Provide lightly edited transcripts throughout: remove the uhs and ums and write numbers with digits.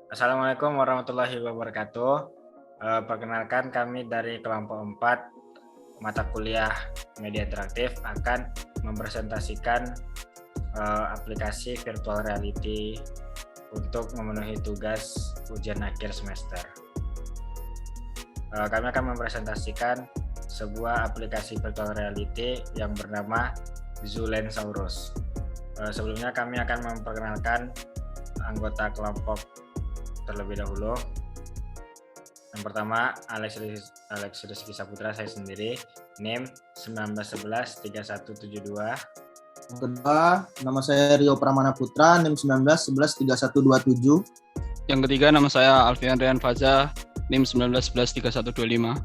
Assalamualaikum warahmatullahi wabarakatuh. Perkenalkan kami dari kelompok 4 mata kuliah media interaktif akan mempresentasikan aplikasi virtual reality untuk memenuhi tugas ujian akhir semester. Kami akan mempresentasikan sebuah aplikasi virtual reality yang bernama Zulensaurus. Sebelumnya kami akan memperkenalkan anggota kelompok terlebih dahulu. Yang pertama, Alex Rizky Saputra, saya sendiri, NIM 19113172. Yang kedua, nama saya Rio Pramana Putra, NIM 19113127. Yang ketiga, nama saya Alfian Rian Faza, NIM 19113125.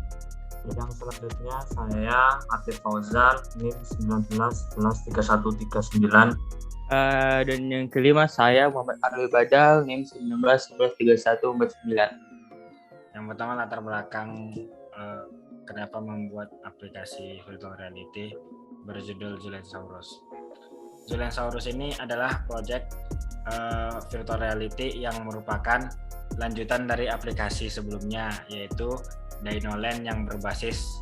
Yang selanjutnya saya Atif Fauzan, NIM 19113139. Dan yang kelima saya Muhammad Arul Badal, NIM 19113149. Yang pertama, latar belakang kenapa membuat aplikasi virtual reality berjudul Zulensaurus. Zulensaurus ini adalah proyek virtual reality yang merupakan lanjutan dari aplikasi sebelumnya, yaitu Dinoland yang berbasis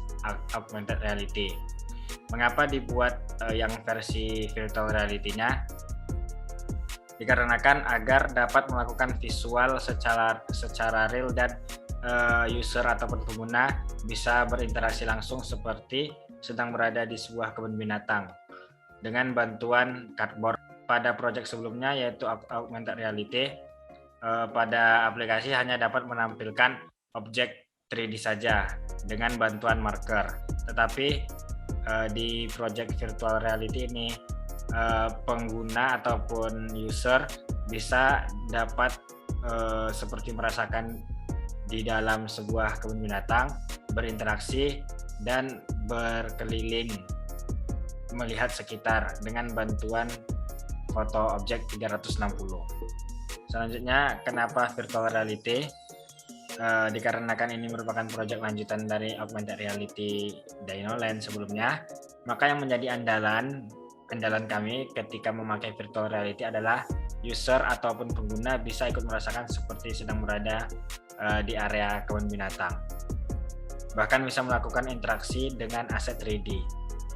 augmented reality. Mengapa dibuat yang versi virtual reality-nya? Dikarenakan agar dapat melakukan visual secara real dan user ataupun pengguna bisa berinteraksi langsung seperti sedang berada di sebuah kebun binatang dengan bantuan cardboard. Pada proyek sebelumnya yaitu augmented reality, pada aplikasi hanya dapat menampilkan objek 3D saja dengan bantuan marker. Tetapi di proyek virtual reality ini pengguna ataupun user bisa dapat seperti merasakan di dalam sebuah kebun binatang, berinteraksi dan berkeliling melihat sekitar dengan bantuan foto objek 360. Selanjutnya, kenapa virtual reality? Dikarenakan ini merupakan proyek lanjutan dari augmented reality Dinoland sebelumnya, maka yang menjadi andalan kami ketika memakai virtual reality adalah user ataupun pengguna bisa ikut merasakan seperti sedang berada di area kebun binatang. Bahkan bisa melakukan interaksi dengan aset 3D.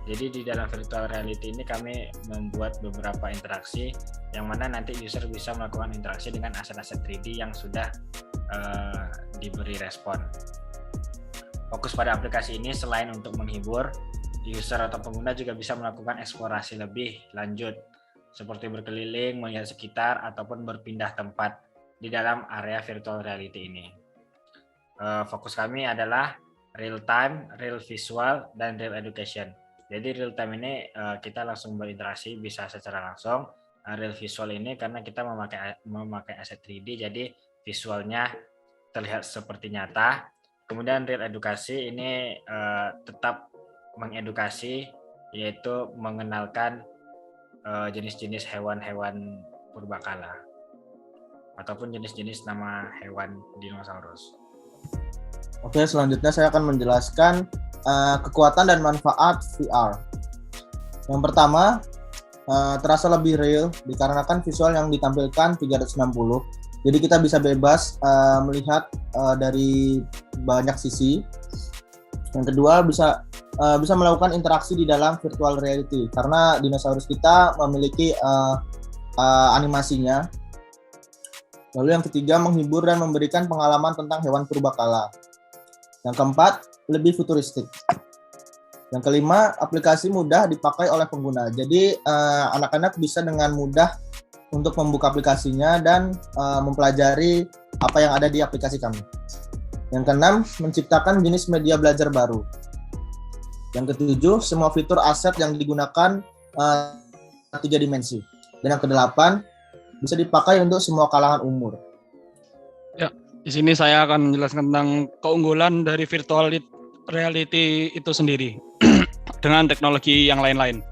Jadi di dalam virtual reality ini kami membuat beberapa interaksi yang mana nanti user bisa melakukan interaksi dengan aset-aset 3D yang sudah diberi respon. Fokus pada aplikasi ini selain untuk menghibur, user atau pengguna juga bisa melakukan eksplorasi lebih lanjut seperti berkeliling, melihat sekitar ataupun berpindah tempat di dalam area virtual reality ini. Fokus kami adalah real time, real visual, dan real education. Jadi real time ini kita langsung berinteraksi bisa secara langsung. Real visual ini karena kita memakai aset 3D, jadi visualnya terlihat seperti nyata. Kemudian real edukasi ini tetap mengedukasi, yaitu mengenalkan jenis-jenis hewan-hewan purbakala ataupun jenis-jenis nama hewan dinosaurus. Oke, selanjutnya saya akan menjelaskan kekuatan dan manfaat VR. Yang pertama, terasa lebih real dikarenakan visual yang ditampilkan 360. Jadi kita bisa bebas melihat dari banyak sisi. Yang kedua, bisa melakukan interaksi di dalam virtual reality karena dinosaurus kita memiliki animasinya. Lalu yang ketiga, menghibur dan memberikan pengalaman tentang hewan purbakala. Yang keempat, lebih futuristik. Yang kelima, aplikasi mudah dipakai oleh pengguna. Jadi anak-anak bisa dengan mudah untuk membuka aplikasinya dan mempelajari apa yang ada di aplikasi kami. Yang keenam, menciptakan jenis media belajar baru. Yang ketujuh, semua fitur aset yang digunakan 3 dimensi. Dan yang kedelapan, bisa dipakai untuk semua kalangan umur. Ya, di sini saya akan menjelaskan tentang keunggulan dari virtual reality itu sendiri dengan teknologi yang lain-lain.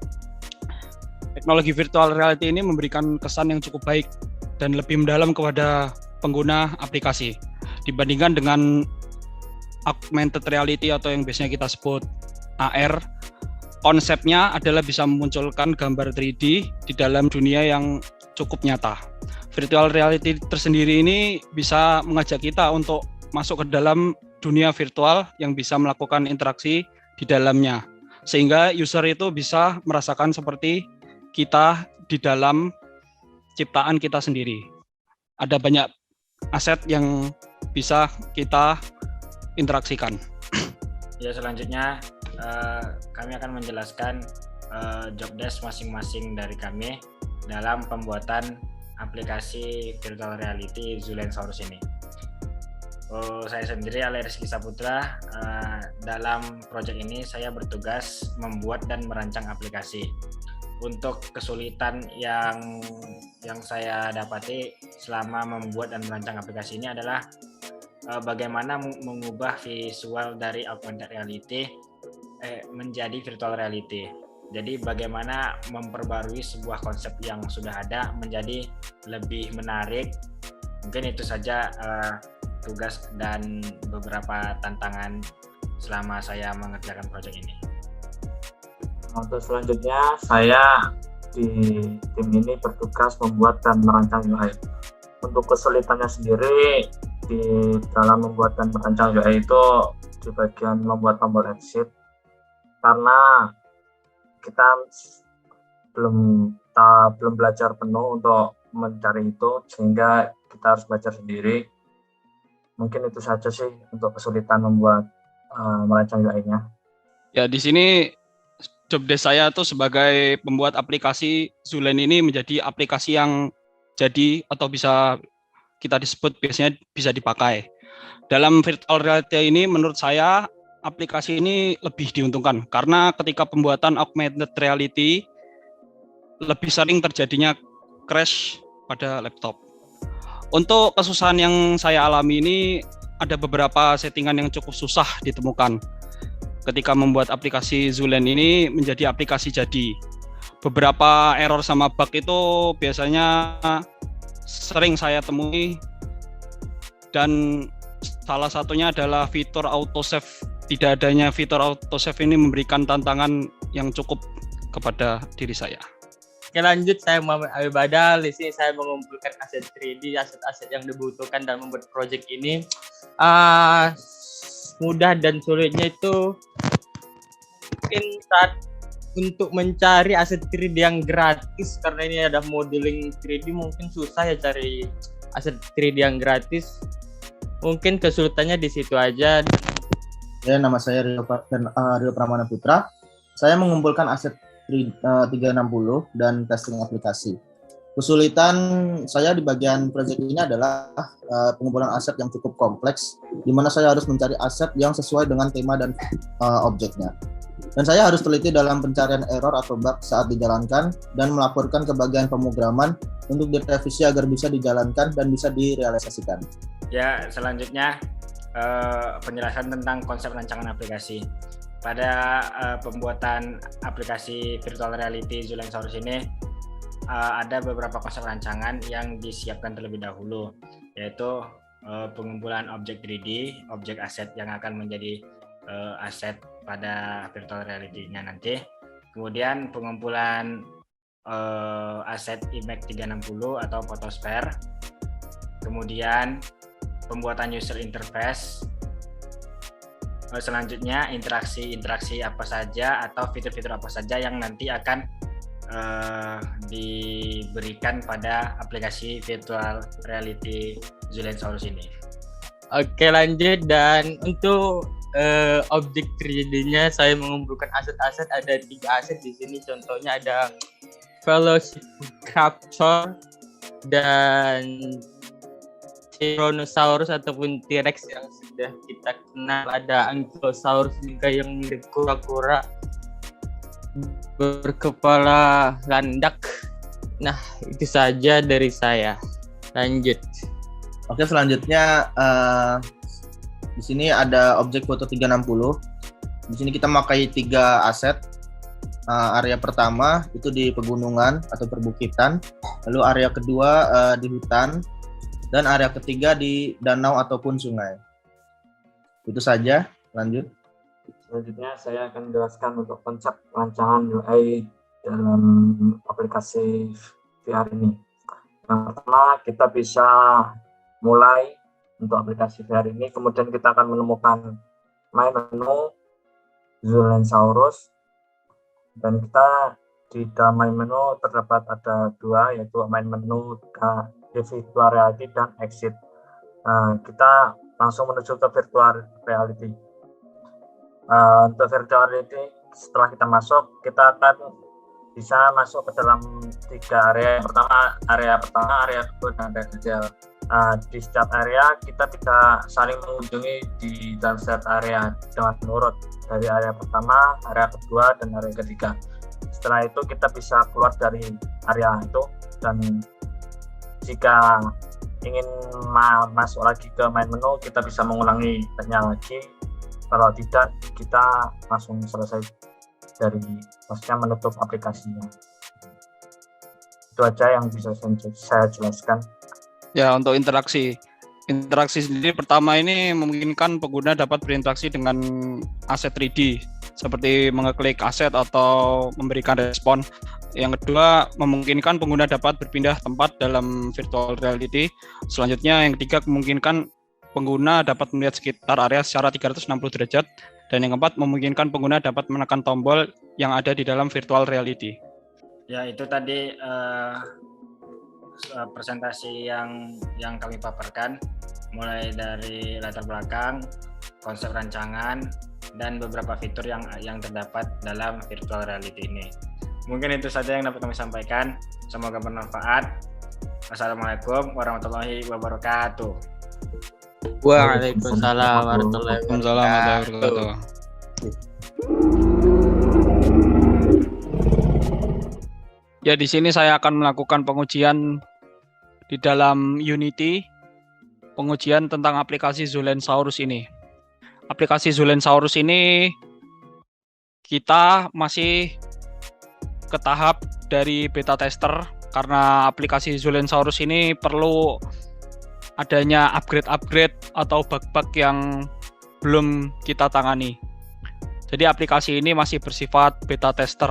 Teknologi virtual reality ini memberikan kesan yang cukup baik dan lebih mendalam kepada pengguna aplikasi dibandingkan dengan augmented reality atau yang biasanya kita sebut AR konsepnya adalah bisa memunculkan gambar 3D di dalam dunia yang cukup nyata. Virtual reality tersendiri ini bisa mengajak kita untuk masuk ke dalam dunia virtual yang bisa melakukan interaksi di dalamnya. Sehingga user itu bisa merasakan seperti kita di dalam ciptaan kita sendiri. Ada banyak aset yang bisa kita interaksikan. Ya, selanjutnya kami akan menjelaskan job desk masing-masing dari kami dalam pembuatan aplikasi virtual reality Zulensaurus ini. Saya sendiri Ale Rizky Saputra. Dalam proyek ini saya bertugas membuat dan merancang aplikasi. Untuk kesulitan yang saya dapati selama membuat dan merancang aplikasi ini adalah bagaimana mengubah visual dari augmented reality menjadi virtual reality. Jadi bagaimana memperbarui sebuah konsep yang sudah ada menjadi lebih menarik. Mungkin itu saja tugas dan beberapa tantangan selama saya mengerjakan proyek ini. Untuk selanjutnya, saya di tim ini bertugas membuat dan merancang UI. Untuk kesulitannya sendiri di dalam membuat dan merancang UI itu di bagian membuat tombol exit, karena kita belum belajar penuh untuk mencari itu, sehingga kita harus belajar sendiri. Mungkin itu saja sih untuk kesulitan membuat merancang UI-nya. Ya, di sini job desk saya tuh sebagai pembuat aplikasi Zulen ini menjadi aplikasi yang jadi atau bisa kita disebut biasanya bisa dipakai. Dalam virtual reality ini menurut saya aplikasi ini lebih diuntungkan karena ketika pembuatan augmented reality lebih sering terjadinya crash pada laptop. Untuk kesusahan yang saya alami ini ada beberapa settingan yang cukup susah ditemukan ketika membuat aplikasi Zulen ini menjadi aplikasi jadi. Beberapa error sama bug itu biasanya sering saya temui, dan salah satunya adalah fitur autosave. Tidak adanya fitur autosave ini memberikan tantangan yang cukup kepada diri saya. Oke, lanjut, saya Muhammad Abi Badal. Di sini saya mengumpulkan aset 3D, aset-aset yang dibutuhkan dalam membuat proyek ini. Mudah dan sulitnya itu mungkin saat untuk mencari aset 3D yang gratis, karena ini ada modeling 3D mungkin susah ya cari aset 3D yang gratis. Mungkin kesulitannya di situ aja. Ya, nama saya Rio Pramana Putra. Saya mengumpulkan aset 360 dan testing aplikasi. Kesulitan saya di bagian proyek ini adalah pengumpulan aset yang cukup kompleks, di mana saya harus mencari aset yang sesuai dengan tema dan objeknya. Dan saya harus teliti dalam pencarian error atau bug saat dijalankan dan melaporkan ke bagian pemrograman untuk direvisi agar bisa dijalankan dan bisa direalisasikan. Ya, selanjutnya penjelasan tentang konsep rancangan aplikasi. Pada pembuatan aplikasi virtual reality Zulensaurus ini ada beberapa konsep rancangan yang disiapkan terlebih dahulu, yaitu pengumpulan objek 3D, objek aset yang akan menjadi aset pada virtual reality-nya nanti. Kemudian pengumpulan aset IMAX 360 atau Photosphere. Kemudian pembuatan user interface. Selanjutnya interaksi apa saja atau fitur-fitur apa saja yang nanti akan diberikan pada aplikasi virtual reality Zulensaurus ini. Oke, lanjut. Dan untuk objek 3D-nya saya mengumpulkan aset-aset, ada 3 aset di sini. Contohnya ada Velociraptor dan Tyrannosaurus ataupun T-Rex yang sudah kita kenal. Ada Ankylosaurus juga yang mirip kura-kura berkepala landak. Nah, itu saja dari saya. Lanjut. Oke, selanjutnya di sini ada objek foto 360. Di sini kita memakai 3 aset. Area pertama itu di pegunungan atau perbukitan, lalu area kedua di hutan, dan area ketiga di danau ataupun sungai. Itu saja. Lanjut. Selanjutnya saya akan menjelaskan untuk konsep perancangan UI dalam aplikasi VR ini. Yang pertama, kita bisa mulai untuk aplikasi VR ini, kemudian kita akan menemukan main menu Zulensaurus, dan kita di dalam main menu terdapat ada dua, yaitu main menu virtual reality dan exit. Kita langsung menuju ke virtual reality. Untuk virtual reality, setelah kita masuk, kita akan bisa masuk ke dalam 3 area. Area pertama, area kedua, dan area kecil. Di setiap area kita tidak saling mengunjungi di dalam setiap area dengan urut dari area pertama, area kedua, dan area ketiga. Setelah itu kita bisa keluar dari area itu, dan jika ingin masuk lagi ke main menu, kita bisa mengulangi lagi. Kalau tidak, kita langsung selesai dari, maksudnya menutup aplikasinya. Itu aja yang bisa saya jelaskan. Ya, untuk interaksi sendiri pertama ini memungkinkan pengguna dapat berinteraksi dengan aset 3D seperti mengeklik aset atau memberikan respon. Yang kedua, memungkinkan pengguna dapat berpindah tempat dalam virtual reality. Selanjutnya, yang ketiga, memungkinkan pengguna dapat melihat sekitar area secara 360 derajat. Dan yang keempat, memungkinkan pengguna dapat menekan tombol yang ada di dalam virtual reality. Ya, itu tadi presentasi yang kami paparkan, mulai dari latar belakang, konsep rancangan, dan beberapa fitur yang terdapat dalam virtual reality ini. Mungkin itu saja yang dapat kami sampaikan. Semoga bermanfaat. Wassalamualaikum warahmatullahi wabarakatuh. Waalaikumsalam warahmatullahi wabarakatuh. Ya, di sini saya akan melakukan pengujian di dalam Unity, pengujian tentang aplikasi Zulensaurus ini. Aplikasi Zulensaurus ini kita masih ke tahap dari beta tester, karena aplikasi Zulensaurus ini perlu adanya upgrade atau bug-bug yang belum kita tangani. Jadi aplikasi ini masih bersifat beta tester.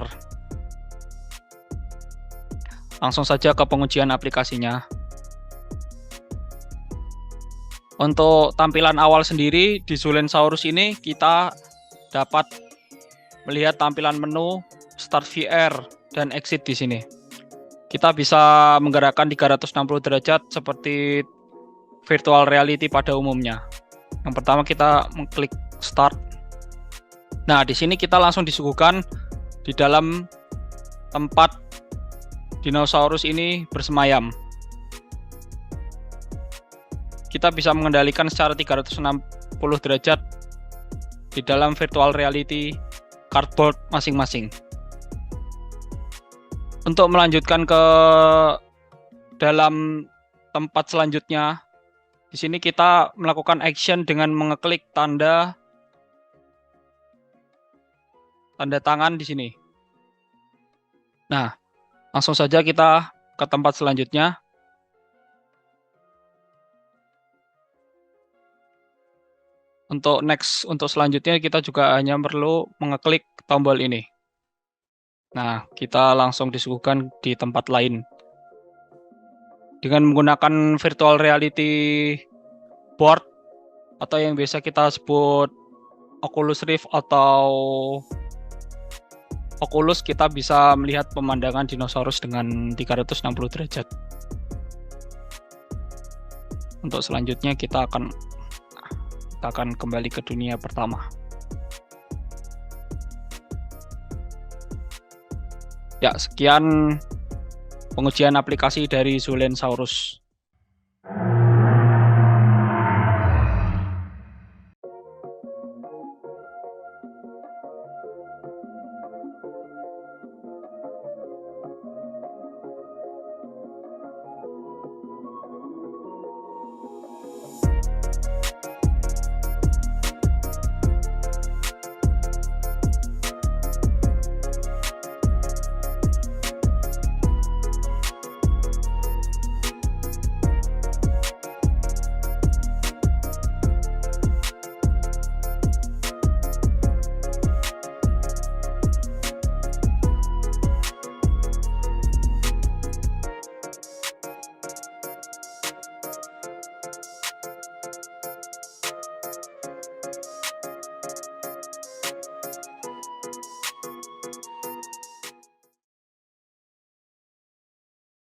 Langsung saja ke pengujian aplikasinya. Untuk tampilan awal sendiri di Zulensaurus ini, kita dapat melihat tampilan menu Start VR dan Exit di sini. Kita bisa menggerakkan 360 derajat seperti virtual reality pada umumnya. Yang pertama kita mengklik Start. Nah, di sini kita langsung disuguhkan di dalam tempat dinosaurus ini bersemayam. Kita bisa mengendalikan secara 360 derajat di dalam virtual reality cardboard masing-masing. Untuk melanjutkan ke dalam tempat selanjutnya, di sini kita melakukan action dengan mengeklik tanda tangan di sini. Nah, langsung saja kita ke tempat selanjutnya. Untuk selanjutnya kita juga hanya perlu mengeklik tombol ini. Nah, kita langsung disuguhkan di tempat lain. Dengan menggunakan virtual reality board atau yang biasa kita sebut Oculus Rift atau Oculus, kita bisa melihat pemandangan dinosaurus dengan 360 derajat. Untuk selanjutnya kita akan kembali ke dunia pertama. Ya, sekian pengujian aplikasi dari Zulensaurus.